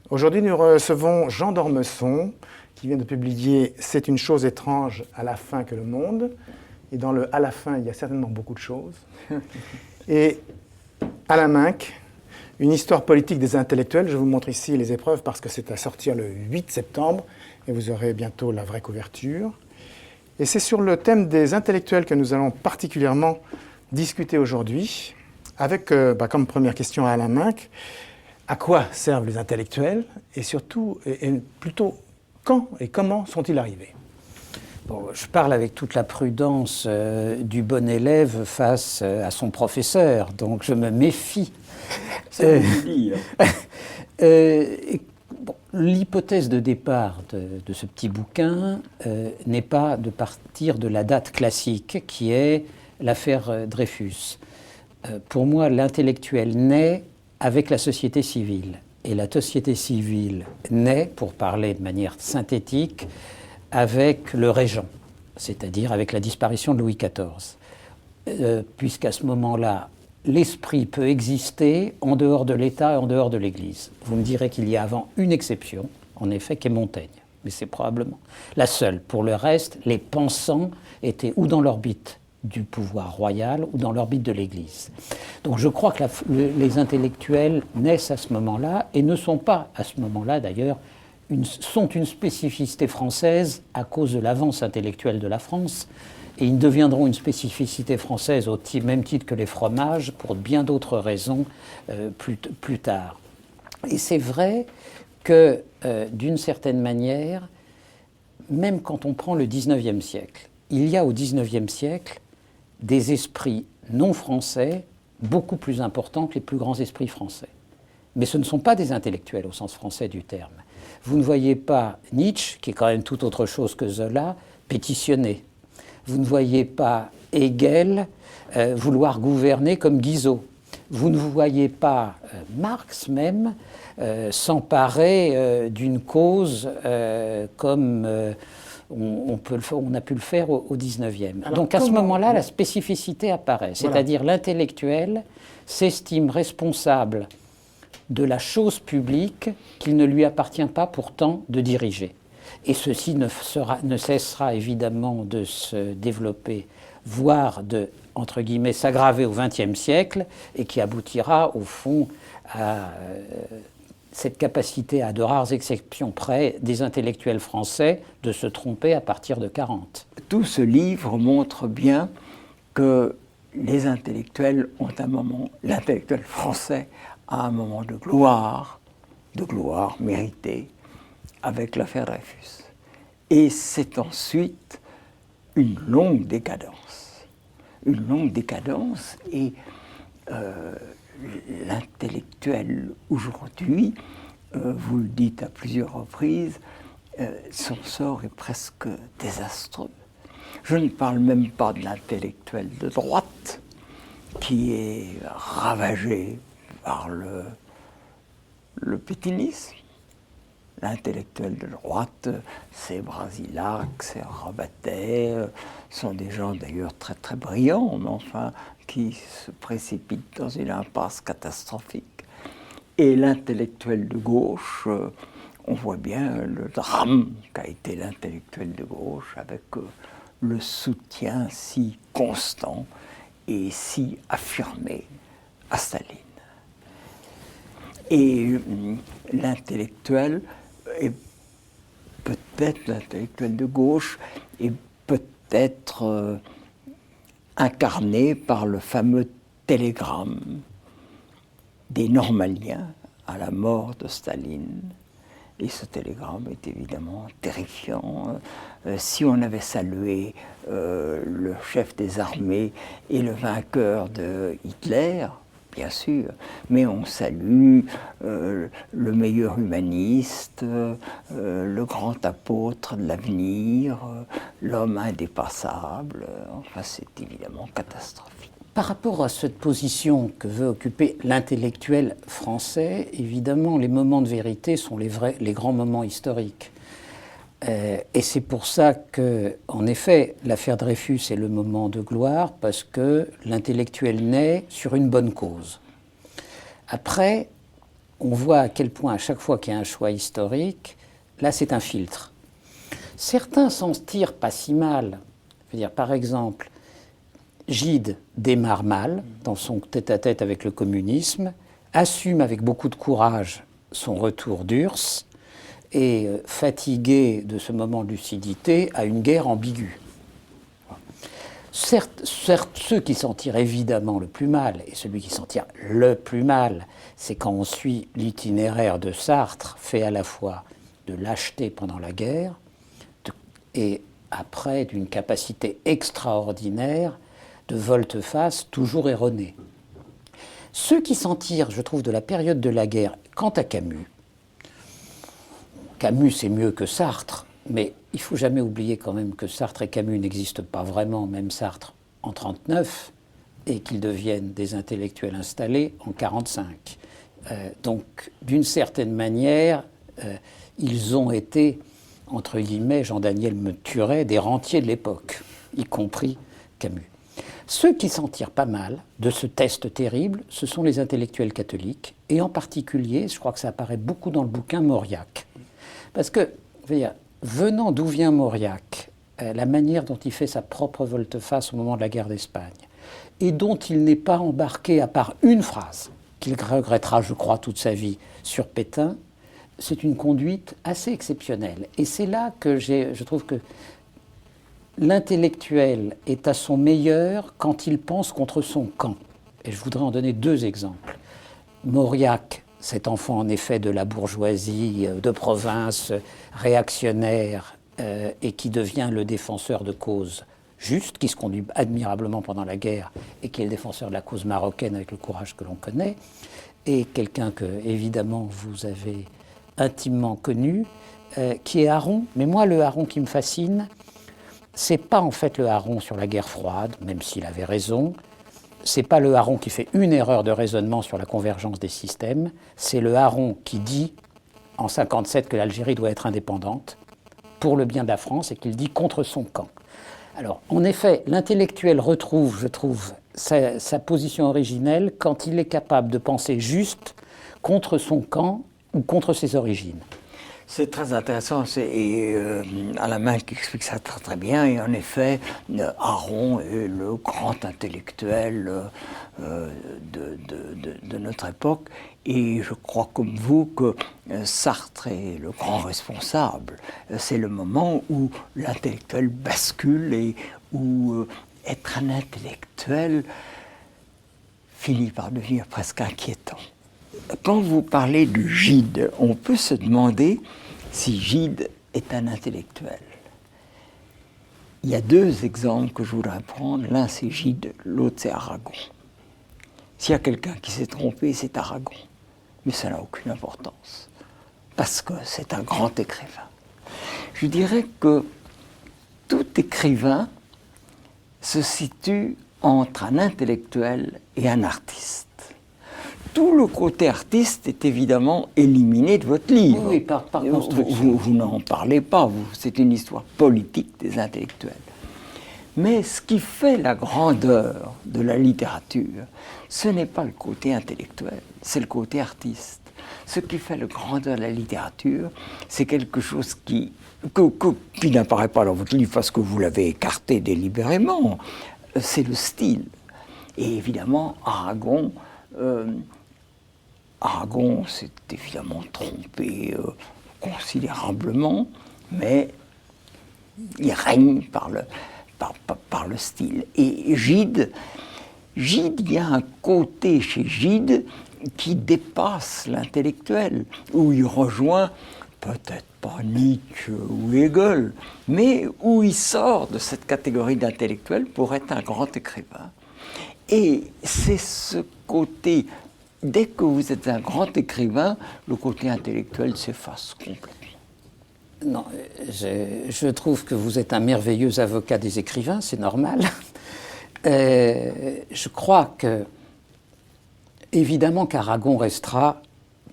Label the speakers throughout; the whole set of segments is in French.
Speaker 1: Aujourd'hui, nous recevons Jean d'Ormesson, qui vient de publier « C'est une chose étrange à la fin que le monde ». Et dans le « à la fin », il y a certainement beaucoup de choses. Et Alain Minc, une histoire politique des intellectuels. Je vous montre ici les épreuves parce que c'est à sortir le 8 septembre et vous aurez bientôt la vraie couverture. Et c'est sur le thème des intellectuels que nous allons particulièrement discuter aujourd'hui, avec comme première question à Alain Minc, à quoi servent les intellectuels et surtout, et plutôt, quand et comment sont-ils arrivés?
Speaker 2: Bon, je parle avec toute la prudence du bon élève face à son professeur, donc je me méfie. L'hypothèse de départ de ce petit bouquin n'est pas de partir de la date classique qui est l'affaire Dreyfus. Pour moi, l'intellectuel naît avec la société civile. Et la société civile naît, pour parler de manière synthétique, avec le régent, c'est-à-dire avec la disparition de Louis XIV. Puisqu'à ce moment-là, l'esprit peut exister en dehors de l'État et en dehors de l'Église. Vous me direz qu'il y a avant une exception, en effet, qui est Montaigne. Mais c'est probablement la seule. Pour le reste, les pensants étaient ou dans l'orbite du pouvoir royal ou dans l'orbite de l'Église. Donc je crois que les intellectuels naissent à ce moment-là et ne sont pas, à ce moment-là d'ailleurs, sont une spécificité française à cause de l'avance intellectuelle de la France, et ils deviendront une spécificité française au même titre que les fromages pour bien d'autres raisons plus tard. Et c'est vrai que, d'une certaine manière, même quand on prend le XIXe siècle, il y a au XIXe siècle des esprits non français beaucoup plus importants que les plus grands esprits français. Mais ce ne sont pas des intellectuels au sens français du terme. Vous ne voyez pas Nietzsche, qui est quand même tout autre chose que Zola, pétitionner. Vous ne voyez pas Hegel vouloir gouverner comme Guizot. Vous ne voyez pas Marx même s'emparer d'une cause comme on a pu le faire au XIXe. Donc à ce moment-là, la spécificité apparaît. C'est-à-dire l'intellectuel s'estime responsable de la chose publique qu'il ne lui appartient pas pourtant de diriger. Et ceci ne cessera évidemment de se développer, voire de, entre guillemets, s'aggraver au XXe siècle, et qui aboutira au fond à cette capacité, à de rares exceptions près, des intellectuels français de se tromper à partir de 40.
Speaker 3: Tout ce livre montre bien que les intellectuels ont un moment, l'intellectuel français a un moment de gloire méritée, avec l'affaire Dreyfus. Et c'est ensuite une longue décadence. Une longue décadence et l'intellectuel aujourd'hui, vous le dites à plusieurs reprises, son sort est presque désastreux. Je ne parle même pas de l'intellectuel de droite qui est ravagé par le pétinisme. L'intellectuel de droite, c'est Brasillac, c'est Rabatet, sont des gens d'ailleurs très très brillants, mais enfin qui se précipitent dans une impasse catastrophique. Et l'intellectuel de gauche, on voit bien le drame qu'a été l'intellectuel de gauche avec le soutien si constant et si affirmé à Staline. Et l'intellectuel est peut-être, l'intellectuel de gauche est peut-être incarné par le fameux télégramme des Normaliens à la mort de Staline. Et ce télégramme est évidemment terrifiant. Si on avait salué le chef des armées et le vainqueur de Hitler, bien sûr, mais on salue le meilleur humaniste, le grand apôtre de l'avenir, l'homme indépassable. Enfin, c'est évidemment catastrophique.
Speaker 2: Par rapport à cette position que veut occuper l'intellectuel français, évidemment, les moments de vérité sont les grands moments historiques. Et c'est pour ça que, en effet, l'affaire Dreyfus est le moment de gloire, parce que l'intellectuel naît sur une bonne cause. Après, on voit à quel point, à chaque fois qu'il y a un choix historique, là, c'est un filtre. Certains s'en tirent pas si mal. Je veux dire, par exemple, Gide démarre mal dans son tête-à-tête avec le communisme, assume avec beaucoup de courage son retour d'URSS et, fatigué de ce moment de lucidité, a une guerre ambiguë. Certes, ceux qui s'en tirent évidemment le plus mal, et celui qui s'en tire le plus mal, c'est quand on suit l'itinéraire de Sartre, fait à la fois de lâcheté pendant la guerre, et après d'une capacité extraordinaire de volte-face toujours erronée. Ceux qui s'en tirent, je trouve, de la période de la guerre, quant à Camus, Camus c'est mieux que Sartre, mais il ne faut jamais oublier quand même que Sartre et Camus n'existent pas vraiment, même Sartre en 1939, et qu'ils deviennent des intellectuels installés en 1945. Donc, d'une certaine manière, ils ont été, entre guillemets, Jean-Daniel me tuerait, des rentiers de l'époque, y compris Camus. Ceux qui s'en tirent pas mal de ce test terrible, ce sont les intellectuels catholiques, et en particulier, je crois que ça apparaît beaucoup dans le bouquin, Mauriac. Parce que, venant d'où vient Mauriac, la manière dont il fait sa propre volte-face au moment de la guerre d'Espagne, et dont il n'est pas embarqué à part une phrase, qu'il regrettera, je crois, toute sa vie, sur Pétain, c'est une conduite assez exceptionnelle. Et c'est là que je trouve que l'intellectuel est à son meilleur quand il pense contre son camp. Et je voudrais en donner deux exemples. Mauriac, cet enfant en effet de la bourgeoisie de province réactionnaire et qui devient le défenseur de causes justes, qui se conduit admirablement pendant la guerre et qui est le défenseur de la cause marocaine avec le courage que l'on connaît, et quelqu'un que évidemment vous avez intimement connu, qui est Aron. Mais moi, le Aron qui me fascine, c'est pas en fait le Aron sur la guerre froide, même s'il avait raison. C'est pas le Aron qui fait une erreur de raisonnement sur la convergence des systèmes. C'est le Aron qui dit en 1957 que l'Algérie doit être indépendante pour le bien de la France et qu'il dit contre son camp. Alors, en effet, l'intellectuel retrouve, je trouve, sa position originelle quand il est capable de penser juste contre son camp ou contre ses origines.
Speaker 3: C'est très intéressant, et Alain qui explique ça très très bien, et en effet, Aron est le grand intellectuel de notre époque, et je crois comme vous que Sartre est le grand responsable. C'est le moment où l'intellectuel bascule et où être un intellectuel finit par devenir presque inquiétant. Quand vous parlez de Gide, on peut se demander si Gide est un intellectuel. Il y a deux exemples que je voudrais prendre. L'un c'est Gide, l'autre c'est Aragon. S'il y a quelqu'un qui s'est trompé, c'est Aragon. Mais ça n'a aucune importance, parce que c'est un grand écrivain. Je dirais que tout écrivain se situe entre un intellectuel et un artiste. Tout le côté artiste est évidemment éliminé de votre livre.
Speaker 2: Oui, par construction.
Speaker 3: Vous n'en parlez pas, c'est une histoire politique des intellectuels. Mais ce qui fait la grandeur de la littérature, ce n'est pas le côté intellectuel, c'est le côté artiste. Ce qui fait la grandeur de la littérature, c'est quelque chose qui n'apparaît pas dans votre livre parce que vous l'avez écarté délibérément, c'est le style. Et évidemment, Aragon s'est évidemment trompé considérablement, mais il règne par le style. Et Gide, il y a un côté chez Gide qui dépasse l'intellectuel, où il rejoint peut-être pas Nietzsche ou Hegel, mais où il sort de cette catégorie d'intellectuel pour être un grand écrivain. Et c'est ce côté, dès que vous êtes un grand écrivain, le côté intellectuel s'efface complètement.
Speaker 2: Non, je trouve que vous êtes un merveilleux avocat des écrivains, c'est normal. Je crois que, évidemment, qu'Aragon restera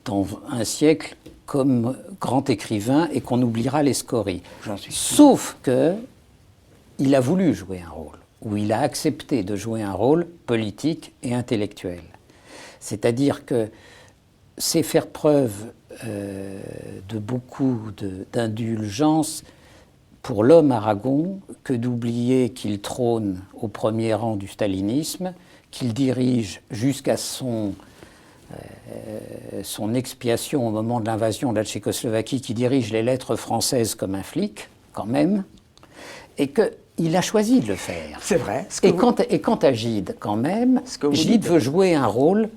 Speaker 2: dans un siècle comme grand écrivain et qu'on oubliera les scories. Sauf qu'il a voulu jouer un rôle, ou il a accepté de jouer un rôle politique et intellectuel. C'est-à-dire que c'est faire preuve de beaucoup d'indulgence pour l'homme Aragon que d'oublier qu'il trône au premier rang du stalinisme, qu'il dirige jusqu'à son expiation au moment de l'invasion de la Tchécoslovaquie, qui dirige les lettres françaises comme un flic, quand même, et qu'il a choisi de le faire.
Speaker 3: C'est vrai.
Speaker 2: Et quant à Gide, quand même, Gide veut jouer un rôle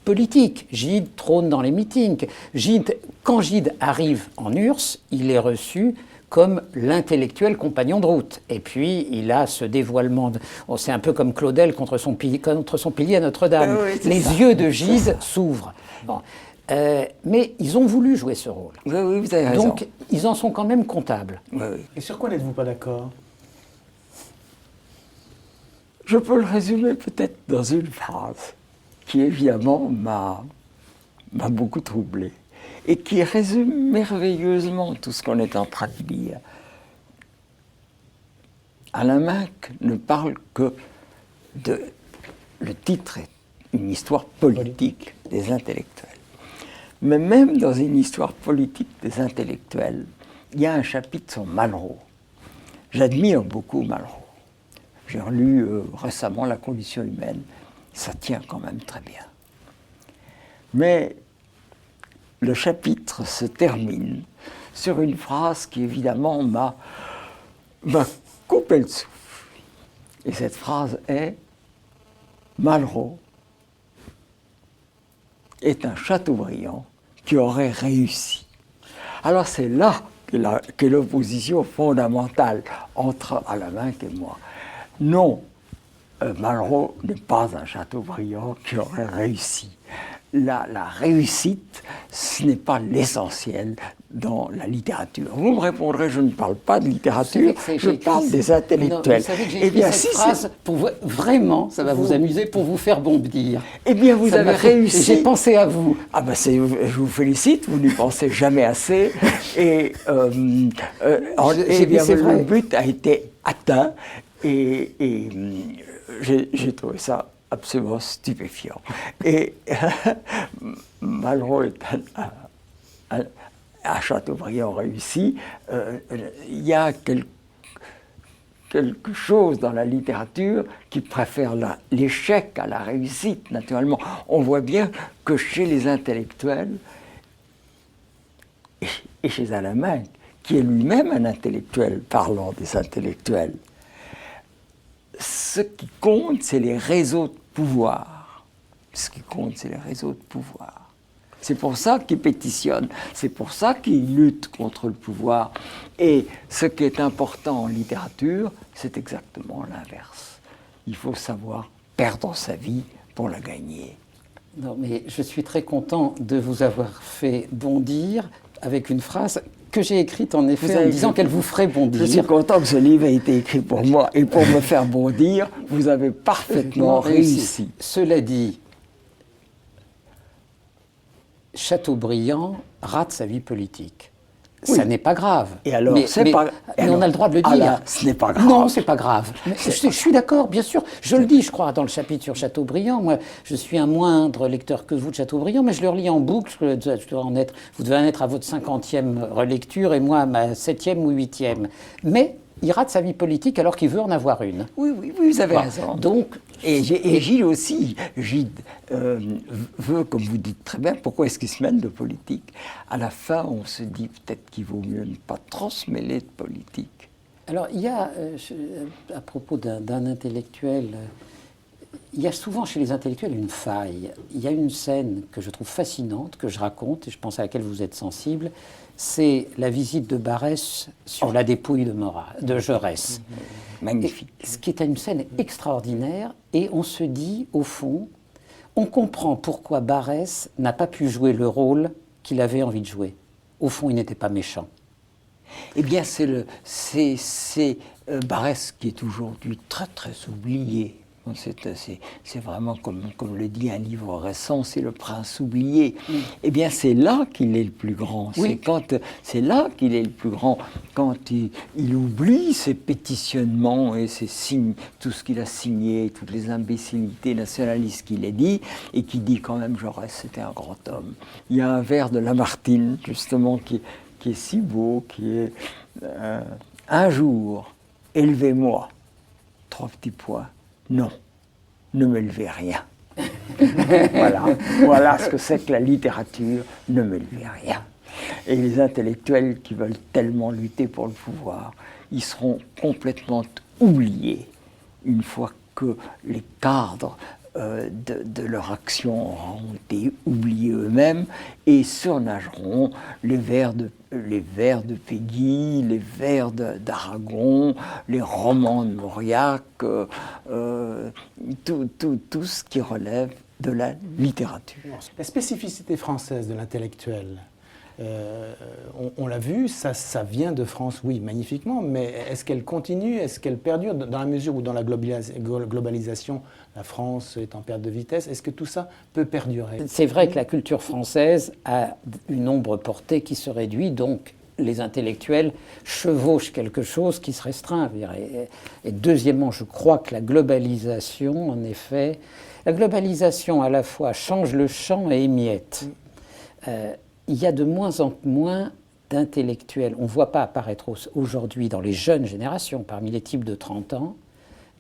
Speaker 2: politique. Gide trône dans les meetings. Quand Gide arrive en URSS, il est reçu comme l'intellectuel compagnon de route. Et puis, il a ce dévoilement. C'est un peu comme Claudel contre son pilier à Notre-Dame.
Speaker 3: Oui,
Speaker 2: les yeux de Gide s'ouvrent. Bon. Mais ils ont voulu jouer ce rôle.
Speaker 3: Oui, vous avez raison.
Speaker 2: Donc, ils en sont quand même comptables.
Speaker 3: Oui.
Speaker 1: Et sur quoi n'êtes-vous pas d'accord?
Speaker 3: Je peux le résumer peut-être dans une phrase qui, évidemment, m'a beaucoup troublé et qui résume merveilleusement tout ce qu'on est en train de dire. Alain Minc ne parle que de... Le titre est une histoire politique des intellectuels. Mais même dans une histoire politique des intellectuels, il y a un chapitre sur Malraux. J'admire beaucoup Malraux. J'ai relu récemment La condition humaine. Ça tient quand même très bien. Mais le chapitre se termine sur une phrase qui, évidemment, m'a coupé le souffle. Et cette phrase est « Malraux est un Chateaubriand qui aurait réussi ». Alors c'est là qu'est l'opposition fondamentale entre Alain Minc et moi. Non, Malraux n'est pas un Chateaubriand qui aurait réussi. La réussite, ce n'est pas l'essentiel dans la littérature. Vous me répondrez, je ne parle pas de littérature, je parle des intellectuels.
Speaker 2: Non, vous savez que j'ai écrit cette phrase pour vraiment, ça va vous amuser, pour vous faire bondir.
Speaker 3: Eh bien, vous avez réussi.
Speaker 2: J'ai pensé à vous.
Speaker 3: Ah ben, je vous félicite, vous n'y pensez jamais assez. Et bien, le but a été atteint. Et j'ai trouvé ça absolument stupéfiant. Et Malraux est un Chateaubriand réussi. Il y a quelque chose dans la littérature qui préfère l'échec à la réussite, naturellement. On voit bien que chez les intellectuels, et chez Alain Minc, qui est lui-même un intellectuel, parlant des intellectuels, ce qui compte, c'est les réseaux de pouvoir. Ce qui compte, c'est les réseaux de pouvoir. C'est pour ça qu'ils pétitionnent, c'est pour ça qu'ils luttent contre le pouvoir. Et ce qui est important en littérature, c'est exactement l'inverse. Il faut savoir perdre sa vie pour la gagner.
Speaker 2: Non, mais je suis très content de vous avoir fait bondir avec une phrase que j'ai écrite en effet en disant qu'elle vous ferait bondir.
Speaker 3: Je suis content que ce livre ait été écrit pour moi et pour me faire bondir. Vous avez parfaitement réussi.
Speaker 2: Cela dit, Chateaubriand rate sa vie politique. Oui. Ça n'est pas grave.
Speaker 3: Et alors,
Speaker 2: mais on a le droit de le dire.
Speaker 3: Alors, ce n'est pas grave.
Speaker 2: Non, c'est pas grave. Je suis d'accord, bien sûr. Je le dis, je crois, dans le chapitre sur Chateaubriand. Moi, je suis un moindre lecteur que vous de Chateaubriand, mais je le relis en boucle. Vous devez en être à votre 50e relecture et moi à ma 7e ou 8e. Mais il rate sa vie politique alors qu'il veut en avoir une.
Speaker 3: Oui, vous avez raison.
Speaker 2: Donc,
Speaker 3: et Gide aussi. Gide veut, comme vous dites très bien, pourquoi est-ce qu'il se mêle de politique? À la fin, on se dit peut-être qu'il vaut mieux ne pas trop se mêler de politique.
Speaker 2: Alors, il y a, à propos d'un intellectuel, il y a souvent chez les intellectuels une faille. Il y a une scène que je trouve fascinante, que je raconte, et je pense à laquelle vous êtes sensible, c'est la visite de Barrès sur la dépouille de Jaurès.
Speaker 3: Magnifique.
Speaker 2: Et, ce qui est une scène extraordinaire, et on se dit, au fond, on comprend pourquoi Barrès n'a pas pu jouer le rôle qu'il avait envie de jouer. Au fond, il n'était pas méchant.
Speaker 3: Eh bien, c'est Barrès qui est aujourd'hui très, très oublié. C'est vraiment, comme le dit un livre récent, c'est le prince oublié. Eh bien, c'est là qu'il est le plus grand.
Speaker 2: Oui.
Speaker 3: C'est là qu'il est le plus grand, quand il oublie ses pétitionnements et ses signes, tout ce qu'il a signé, toutes les imbécilités nationalistes qu'il a dit, et qui dit quand même Jaurès, c'était un grand homme. Il y a un vers de Lamartine, justement, qui est si beau, qui est un jour, élevez-moi, 3 petits points. Non, ne m'élevez rien. Voilà ce que c'est que la littérature, ne m'élevez rien. Et les intellectuels qui veulent tellement lutter pour le pouvoir, ils seront complètement oubliés une fois que les cadres de leur action auront été oubliés eux-mêmes et surnageront les vers de Péguy, les vers d'Aragon, les romans de Mauriac, tout ce qui relève de la littérature.
Speaker 1: La spécificité française de l'intellectuel, on l'a vu, ça vient de France, oui, magnifiquement, mais est-ce qu'elle continue, est-ce qu'elle perdure dans la mesure où dans la globalisation, la France est en perte de vitesse, est-ce que tout ça peut perdurer?
Speaker 2: C'est vrai que la culture française a une ombre portée qui se réduit, donc les intellectuels chevauchent quelque chose qui se restreint. Et deuxièmement, je crois que la globalisation, en effet, la globalisation à la fois change le champ et émiette. Il y a de moins en moins d'intellectuels. On ne voit pas apparaître aujourd'hui dans les jeunes générations, parmi les types de 30 ans,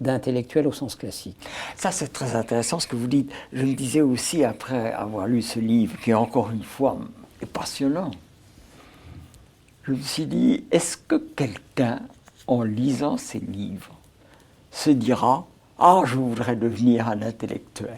Speaker 2: d'intellectuels au sens classique.
Speaker 3: Ça, c'est très intéressant ce que vous dites. Je me disais aussi, après avoir lu ce livre, qui encore une fois est passionnant, je me suis dit, est-ce que quelqu'un, en lisant ces livres, se dira « Ah, je voudrais devenir un intellectuel ».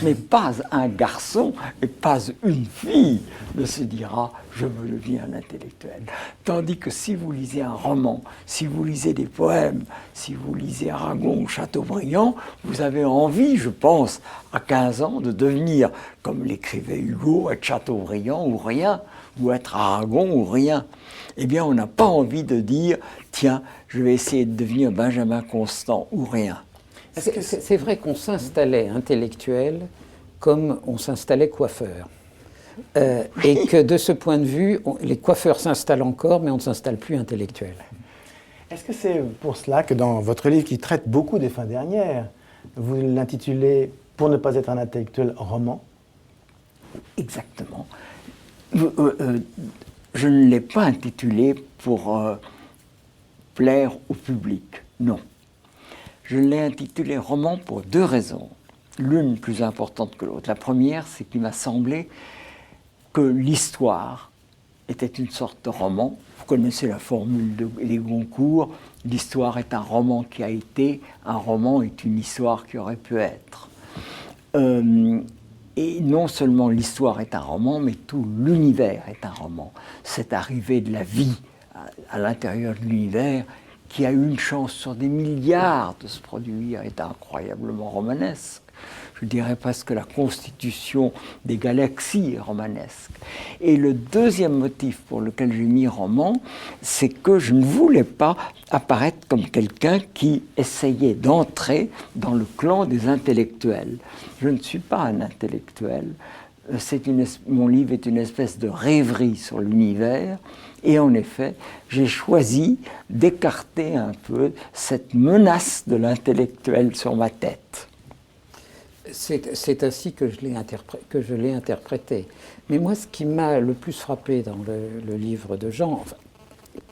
Speaker 3: Mais pas un garçon et pas une fille ne se dira « Je veux devenir un intellectuel ». Tandis que si vous lisez un roman, si vous lisez des poèmes, si vous lisez Aragon ou Chateaubriand, vous avez envie, je pense, à 15 ans, de devenir, comme l'écrivait Hugo, être Chateaubriand ou rien, ou être Aragon ou rien. Eh bien, on n'a pas envie de dire « Tiens, je vais essayer de devenir Benjamin Constant ou rien ».
Speaker 2: C'est vrai qu'on s'installait intellectuel comme on s'installait coiffeur. Et que de ce point de vue, les coiffeurs s'installent encore, mais on ne s'installe plus intellectuel.
Speaker 1: Est-ce que c'est pour cela que dans votre livre qui traite beaucoup des fins dernières, vous l'intitulez « Pour ne pas être un intellectuel, roman » ?
Speaker 3: Exactement. Je ne l'ai pas intitulé pour plaire au public, non. Je l'ai intitulé roman pour 2 raisons, l'une plus importante que l'autre. La première, c'est qu'il m'a semblé que l'histoire était une sorte de roman. Vous connaissez la formule des Goncourt, l'histoire est un roman qui a été, un roman est une histoire qui aurait pu être. Et non seulement l'histoire est un roman, mais tout l'univers est un roman. Cette arrivée de la vie à l'intérieur de l'univers, qui a eu une chance sur des milliards de se produire, est incroyablement romanesque. Je dirais presque que la constitution des galaxies est romanesque. Et le deuxième motif pour lequel j'ai mis roman, c'est que je ne voulais pas apparaître comme quelqu'un qui essayait d'entrer dans le clan des intellectuels. Je ne suis pas un intellectuel. Mon livre est une espèce de rêverie sur l'univers. Et en effet, j'ai choisi d'écarter un peu cette menace de l'intellectuel sur ma tête.
Speaker 2: C'est ainsi que je l'ai interprété. Mais moi, ce qui m'a le plus frappé dans le livre de Jean, enfin,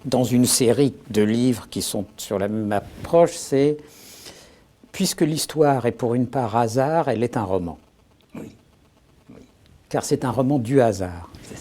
Speaker 2: dans une série de livres qui sont sur la même approche, c'est « Puisque l'histoire est pour une part hasard, elle est un roman. »
Speaker 3: Oui.
Speaker 2: Car c'est un roman du hasard.
Speaker 3: C'est